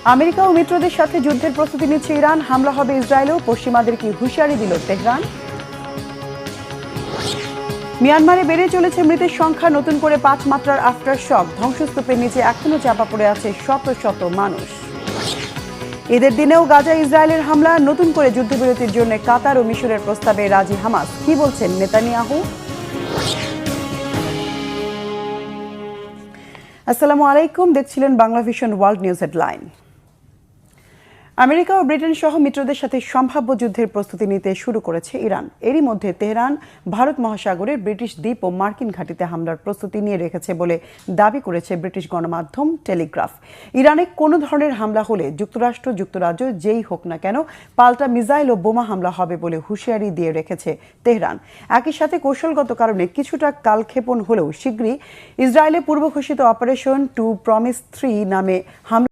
America ও মিত্রদের সাথে যুদ্ধের প্রস্তুতি নিচ্ছে ইরান, হামলা হবে ইসরায়েলেও, পশ্চিমাদের কি হুঁশিয়ারি দিল তেহরান। মিয়ানমারে বেড়ে চলেছে মৃতের সংখ্যা, নতুন করে 5 মাত্রার আফটার শক, ধ্বংসস্তূপের নিচে এখনো চাপা পড়ে আছে শত শত মানুষ। ঈদের দিনেও গাজা ইসরায়েলের হামলা, নতুন করে যুদ্ধবিরতির জন্য কাতার ও মিশরের প্রস্তাবে রাজি হামাস, কি বলছেন নেতানিয়াহু। আসসালামু আলাইকুম, দেখছিলেন Bangla Vision world news headline. America ও ব্রিটেন সহ মিত্রদের সাথে সম্ভাব্য যুদ্ধের প্রস্তুতি নিতে শুরু করেছে ইরান। এরই মধ্যে তেহরান ভারত মহাসাগরের ব্রিটিশ দ্বীপ ও মার্কিন ঘাঁটিতে হামলার প্রস্তুতি নিয়ে রেখেছে বলে দাবি করেছে ব্রিটিশ গণমাধ্যম টেলিগ্রাফ। ইরানে কোনো ধরনের হামলা হলে যুক্তরাষ্ট্র, যুক্তরাজ্য যেই হোক না কেন পাল্টা মিসাইল ও বোমা হামলা হবে বলে হুঁশিয়ারি দিয়ে রেখেছে তেহরান। একই সাথে কৌশলগত কারণে কিছুটা কালক্ষেপণ হলেও শীঘ্রই ইসরায়েলের পূর্ব ঘোষিত অপারেশন 2 প্রমিস 3 নামে হামলা